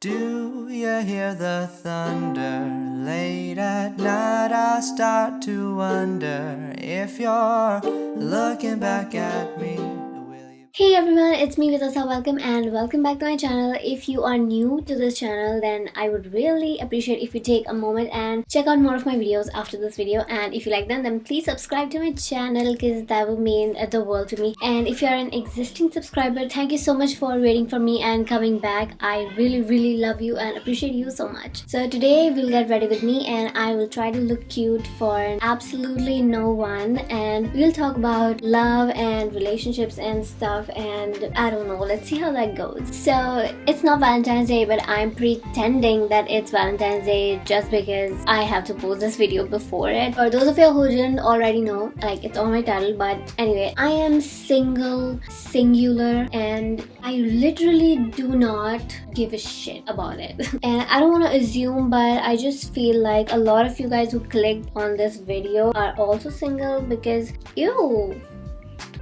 Do you hear the thunder? Late at night I start to wonder if you're looking back at me. Hey everyone, it's me Vitasta. Welcome back to my channel. If you are new to this channel, then I would really appreciate if you take a moment and check out more of my videos after this video. And if you like them, then please subscribe to my channel because that would mean the world to me. And if you are an existing subscriber, thank you so much for waiting for me and coming back. I really love you and appreciate you so much. So today we'll get ready with me and I will try to look cute for absolutely no one, and we'll talk about love and relationships and stuff, and I don't know, let's see how that goes. So it's not Valentine's Day, but I'm pretending that it's Valentine's Day just because I have to post this video before it. For those of you who didn't already know, like, it's on my title, but anyway, I am single, singular, and I literally do not give a shit about it. And I don't want to assume, but I just feel like a lot of you guys who clicked on this video are also single because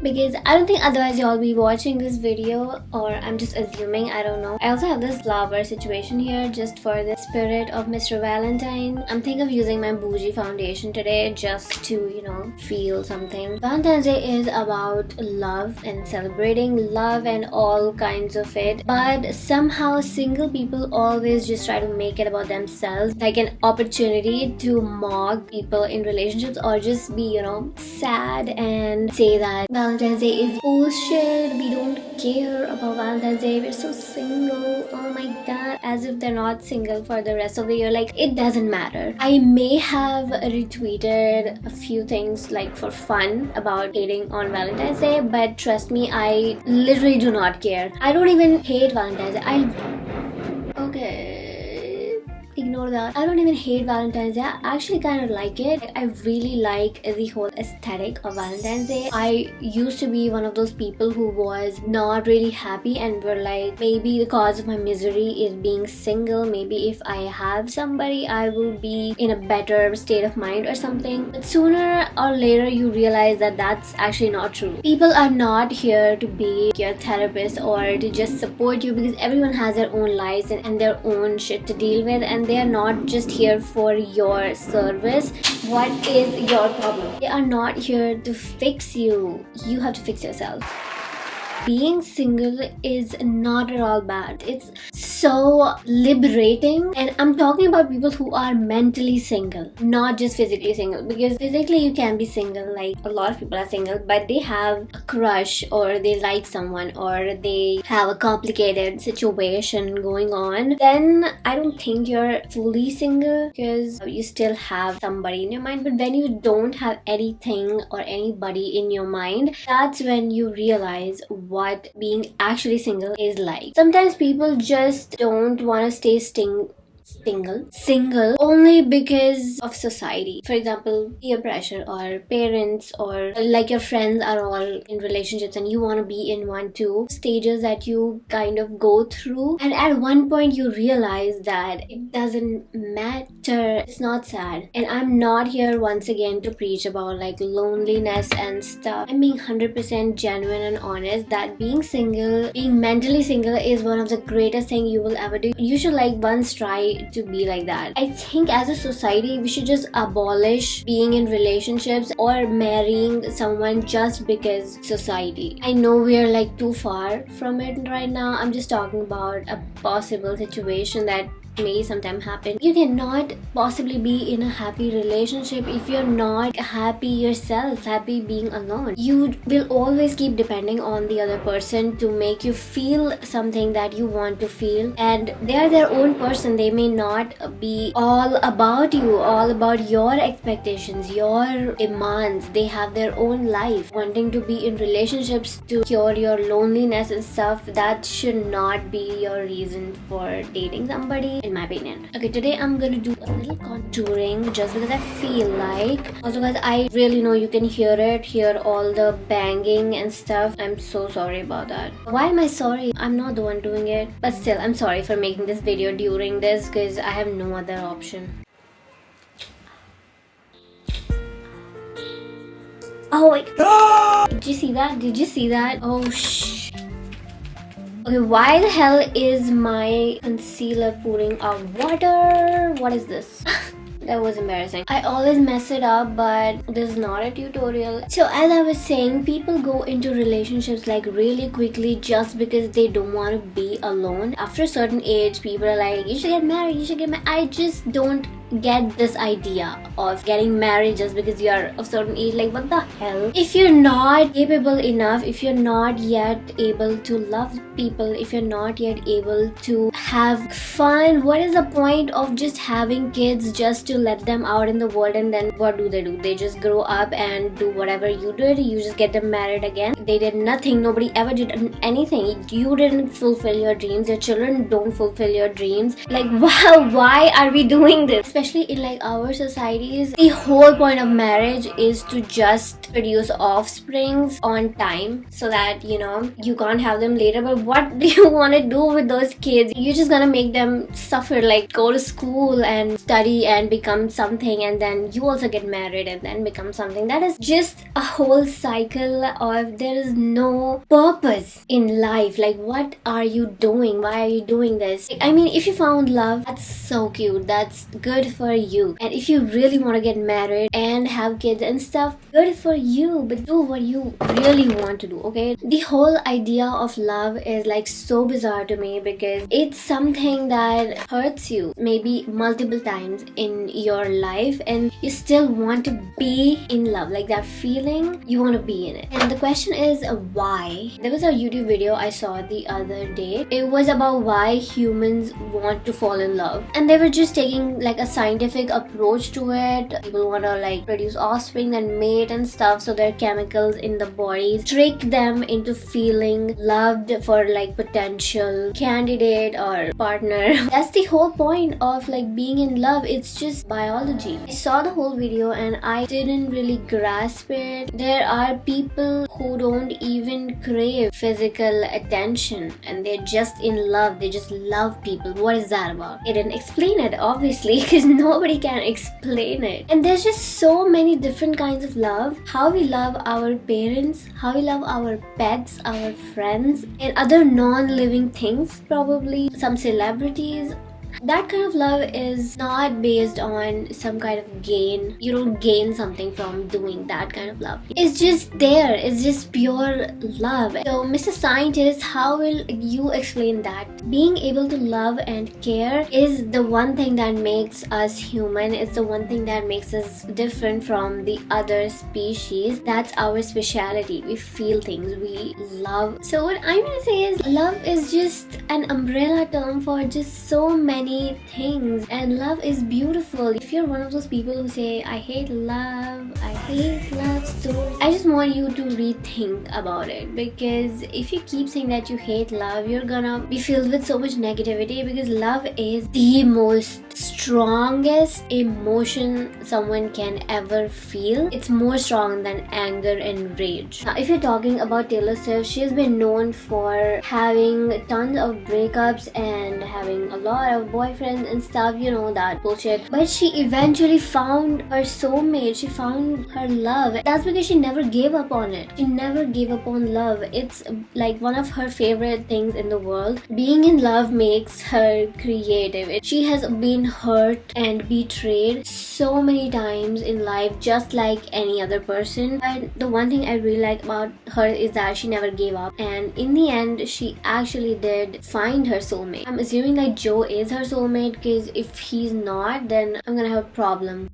I don't think otherwise y'all be watching this video, or I'm just assuming, I don't know. I also have this flower situation here just for the spirit of Mr. Valentine. I'm thinking of using my bougie foundation today just to, feel something. Valentine's Day is about love and celebrating love and all kinds of it, but somehow single people always just try to make it about themselves, like an opportunity to mock people in relationships or just be, sad and say that Valentine's Day is bullshit, we don't care about Valentine's Day, we're so single, oh my god, as if they're not single for the rest of the year. Like, it doesn't matter. I may have retweeted a few things like for fun about hating on Valentine's Day, but trust me, I literally do not care. I don't even hate Valentine's Day. Okay, ignore that. I don't even hate Valentine's Day. I actually kind of like it. I really like the whole aesthetic of Valentine's Day. I used to be one of those people who was not really happy and were like, maybe the cause of my misery is being single. Maybe if I have somebody, I will be in a better state of mind or something. But sooner or later, you realize that that's actually not true. People are not here to be your therapist or to just support you, because everyone has their own lives and their own shit to deal with, and they are not just here for your service. What is your problem? They are not here to fix you. You have to fix yourself. Being single is not at all bad. It's so liberating, and I'm talking about people who are mentally single, not just physically single, because physically you can be single, like a lot of people are single, but they have a crush or they like someone or they have a complicated situation going on. Then I don't think you're fully single because you still have somebody in your mind. But when you don't have anything or anybody in your mind, that's when you realize what being actually single is like. Sometimes people just don't want to stay single only because of society. For example, peer pressure, or parents, or like your friends are all in relationships and you want to be in one too. Stages that you kind of go through, and at one point you realize that it doesn't matter. It's not sad. And I'm not here once again to preach about like loneliness and stuff. I'm being 100% genuine and honest that being single, being mentally single, is one of the greatest things you will ever do. You should like once try to be like that. I think as a society we should just abolish being in relationships or marrying someone just because society. I know we're like too far from it right now. I'm just talking about a possible situation that may sometime happen. You cannot possibly be in a happy relationship if you're not happy yourself, happy being alone. You will always keep depending on the other person to make you feel something that you want to feel, and they are their own person. They may not be all about you, all about your expectations, your demands. They have their own life. Wanting to be in relationships to cure your loneliness and stuff, that should not be your reason for dating somebody, in my opinion. Okay, today I'm gonna do a little contouring just because I feel like. Also guys, I really know you can hear all the banging and stuff. I'm so sorry about that. Why am I sorry? I'm not the one doing it, but still, I'm sorry for making this video during this because I have no other option. Oh wait. Did you see that? Oh shh. Okay, why the hell is my concealer pouring out water? What is this? That was embarrassing. I always mess it up, but this is not a tutorial. So as I was saying, people go into relationships like really quickly just because they don't want to be alone. After a certain age, people are like, you should get married, you should get married. I just don't get this idea of getting married just because you are of certain age. Like, what the hell? If you're not capable enough, if you're not yet able to love people, if you're not yet able to have fun, what is the point of just having kids just to let them out in the world? And then what do? They just grow up and do whatever you did. You just get them married again. They did nothing. Nobody ever did anything. You didn't fulfill your dreams. Your children don't fulfill your dreams. Like, wow, why are we doing this? Especially in like our societies, the whole point of marriage is to just produce offsprings on time so that you can't have them later. But what do you want to do with those kids? You're just gonna make them suffer, like go to school and study and become something, and then you also get married and then become something. That is just a whole cycle of there is no purpose in life. Like, what are you doing? Why are you doing this? I mean, if you found love, that's so cute, that's good for you. And if you really want to get married and have kids and stuff, good for you, but do what you really want to do. Okay, the whole idea of love is like so bizarre to me because it's something that hurts you maybe multiple times in your life, and you still want to be in love. Like that feeling, you want to be in it. And the question is why. There was a YouTube video I saw the other day. It was about why humans want to fall in love, and they were just taking like a scientific approach to it. People want to like produce offspring and mate and stuff, so their chemicals in the bodies trick them into feeling loved for like potential candidate or partner. That's the whole point of like being in love. It's just biology. I saw the whole video and I didn't really grasp it. There are people who don't even crave physical attention and they're just in love. They just love people. What is that about? They didn't explain it, obviously, because nobody can explain it. And there's just so many different kinds of love. How we love our parents, how we love our pets, our friends, and other non-living things, probably some celebrities. That kind of love is not based on some kind of gain. You don't gain something from doing that kind of love. It's just there. It's just pure love. So, Mr. Scientist, how will you explain that? Being able to love and care is the one thing that makes us human. It's the one thing that makes us different from the other species. That's our speciality. We feel things. We love. So what I'm gonna say is love is just an umbrella term for just so many things, and love is beautiful. If you're one of those people who say I hate love stories, I just want you to rethink about it, because if you keep saying that you hate love, you're gonna be filled with so much negativity, because love is the most strongest emotion someone can ever feel. It's more strong than anger and rage. Now, if you're talking about Taylor Swift, she's been known for having tons of breakups and having a lot of boyfriends and stuff, that bullshit. But she eventually found her soulmate. She found her love. That's because she never gave up on it. She never gave up on love. It's like one of her favorite things in the world. Being in love makes her creative. She has been hurt and betrayed so many times in life, just like any other person. But the one thing I really like about her is that she never gave up, and in the end she actually did find her soulmate. I'm assuming like Joe is her soulmate, because if he's not, then I'm gonna have a problem.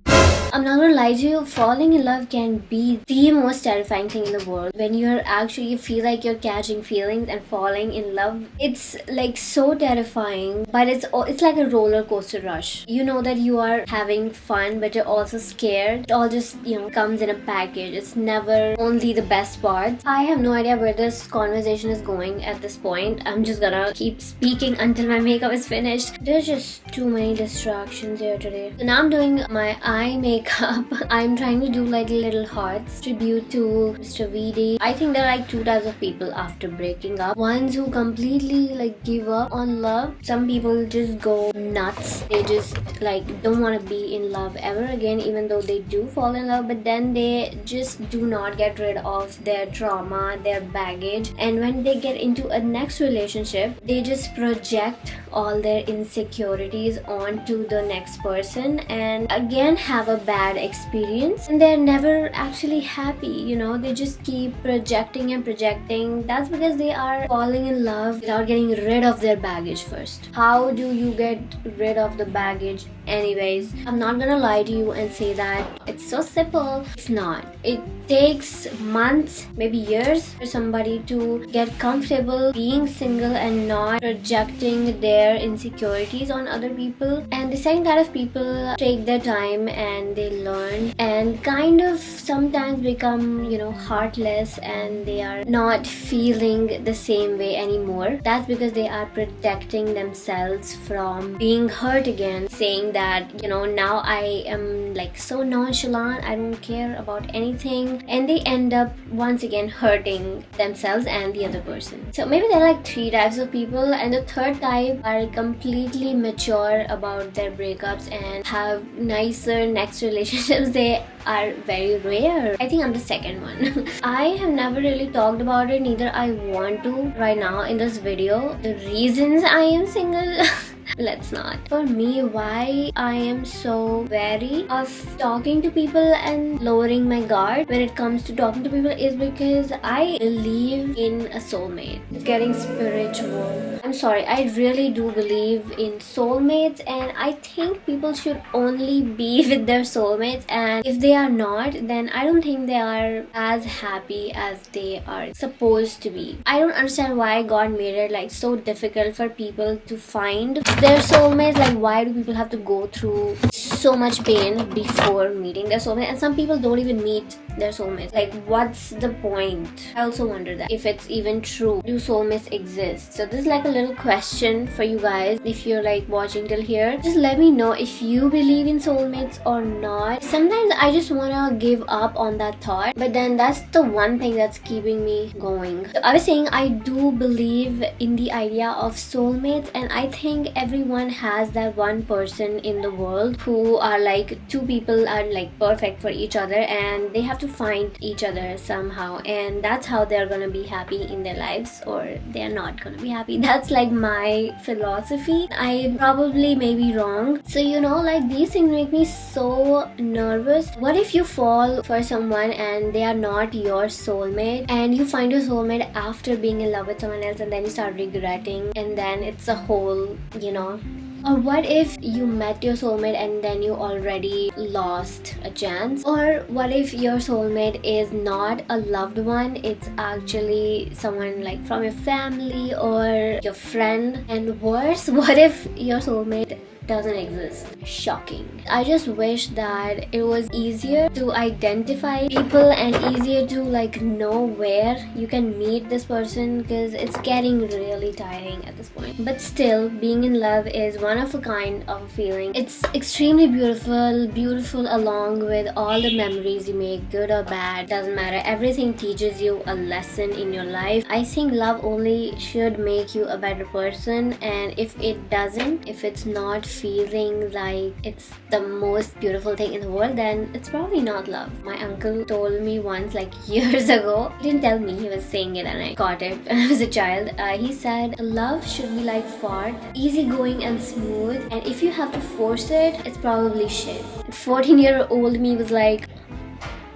I'm not gonna lie to you, falling in love can be the most terrifying thing in the world. When you feel like you're catching feelings and falling in love, it's like so terrifying, but it's like a roller coaster rush. You know that you are having fun, but you're also scared. It all just comes in a package. It's never only the best parts. I have no idea where this conversation is going at this point. I'm just gonna keep speaking until my makeup is finished. There's just too many distractions here today. So now I'm doing my eye makeup breakup. I'm trying to do like little hearts tribute to Mr. VD. I think there are like two types of people after breaking up. Ones who completely like give up on love. Some people just go nuts. They just like don't want to be in love ever again, even though they do fall in love, but then they just do not get rid of their trauma, their baggage, and when they get into a next relationship, they just project all their insecurities onto the next person and again have a bad experience, and they're never actually happy. You know, they just keep projecting and projecting. That's because they are falling in love without getting rid of their baggage first. How do you get rid of the baggage anyways? I'm not gonna lie to you and say that it's so simple. It's not. It takes months, maybe years, for somebody to get comfortable being single and not projecting their insecurities on other people. And the second kind of people take their time and they learn and kind of sometimes become, you know, heartless, and they are not feeling the same way anymore. That's because they are protecting themselves from being hurt again, saying that, you know, now I am like so nonchalant, I don't care about anything, and they end up once again hurting themselves and the other person. So maybe there are like three types of people, and the third type are completely mature about their breakups and have nicer next relationships. They are very rare. I think I'm the second one. I have never really talked about it, neither I want to right now in this video. The reasons I am single let's not. For me, why I am so wary of talking to people and lowering my guard when it comes to talking to people is because I believe in a soulmate. It's getting spiritual. I'm sorry, I really do believe in soulmates, and I think people should only be with their soulmates, and if they are not, then I don't think they are as happy as they are supposed to be. I don't understand why God made it like so difficult for people to find their soulmates. Like, why do people have to go through so much pain before meeting their soulmate? And some people don't even meet their soulmates. Like, what's the point? I also wonder that if it's even true. Do soulmates exist? So this is like a little question for you guys. If you're like watching till here, just let me know if you believe in soulmates or not. Sometimes I just wanna give up on that thought, but then that's the one thing that's keeping me going. So I was saying I do believe in the idea of soulmates, and I think everyone has that one person in the world who are like two people are like perfect for each other, and they have to find each other somehow, and that's how they're gonna be happy in their lives, or they're not gonna be happy. That's like my philosophy. I probably may be wrong. So you know, like, these things make me so nervous. What if you fall for someone and they are not your soulmate, and you find your soulmate after being in love with someone else, and then you start regretting, and then it's a whole, you know. Or what if you met your soulmate and then you already lost a chance? Or what if your soulmate is not a loved one, it's actually someone like from your family or your friend? And worse, what if your soulmate doesn't exist? Shocking. I just wish that it was easier to identify people and easier to like know where you can meet this person, because it's getting really tiring at this point. But still, being in love is one of a kind of a feeling. It's extremely beautiful along with all the memories you make, good or bad, doesn't matter. Everything teaches you a lesson in your life. I think love only should make you a better person, and if it doesn't, if it's not feeling like it's the most beautiful thing in the world, then it's probably not love. My uncle told me once, like years ago, he didn't tell me, he was saying it and I caught it when I was a child. He said love should be like fart, easygoing and smooth, and if you have to force it, it's probably shit. 14-year-old me was like,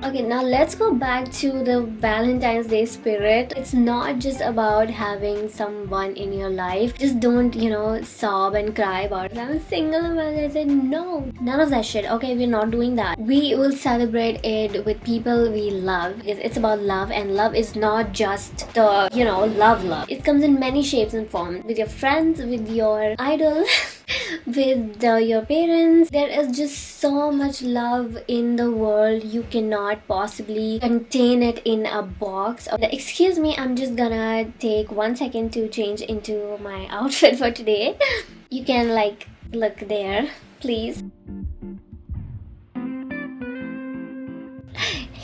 okay, now let's go back to the Valentine's Day spirit. It's not just about having someone in your life. Just don't, you know, sob and cry about, I'm single and Valentine's Day. No, none of that shit. Okay, we're not doing that. We will celebrate it with people we love. It's about love, and love is not just the, you know, love. It comes in many shapes and forms. With your friends, with your idol, with your parents. There is just so much love in the world. You cannot possibly contain it in a box. Excuse me, I'm just gonna take 1 second to change into my outfit for today. You can like look there, please.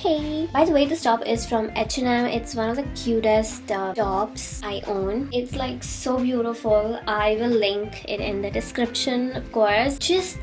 Okay. By the way, this top is from H&M. It's one of the cutest tops I own. It's like so beautiful. I will link it in the description, of course. Just,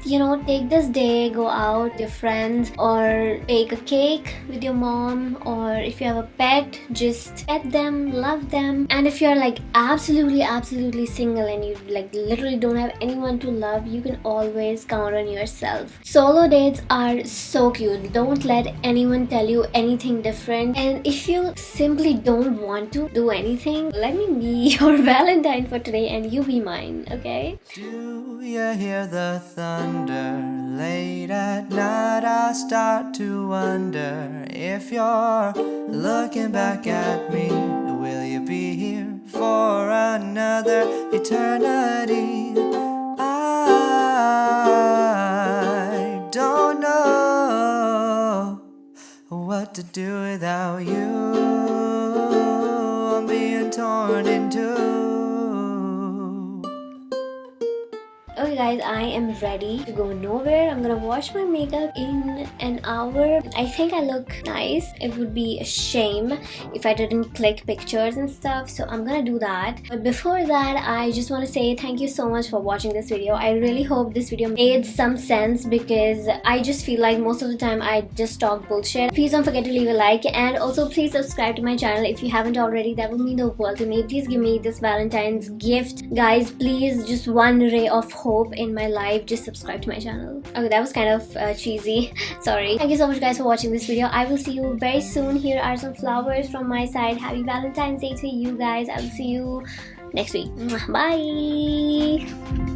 take this day, go out with your friends, or bake a cake with your mom, or if you have a pet, just pet them, love them. And if you're like absolutely single and you like literally don't have anyone to love, you can always count on yourself. Solo dates are so cute. Don't let anyone tell you anything different. And if you simply don't want to do anything, let me be your Valentine for today and you be mine, okay? Do you hear the thunder? Late at night I start to wonder if you're looking back at me. Will you be here for another eternity? I don't know what to do without you. I'm being torn in two. Okay guys, I am ready to go nowhere. I'm gonna wash my makeup in an hour. I think I look nice. It would be a shame if I didn't click pictures and stuff, so I'm gonna do that. But before that, I just want to say thank you so much for watching this video. I really hope this video made some sense, because I just feel like most of the time I just talk bullshit. Please don't forget to leave a like, and also please subscribe to my channel if you haven't already. That would mean the world to me. Please give me this Valentine's gift, guys. Please, just one ray of hope in my life. Just subscribe to my channel. Okay, that was kind of cheesy. Sorry. Thank you so much guys for watching this video. I will see you very soon. Here are some flowers from my side. Happy Valentine's Day to you guys. I will see you next week. Bye.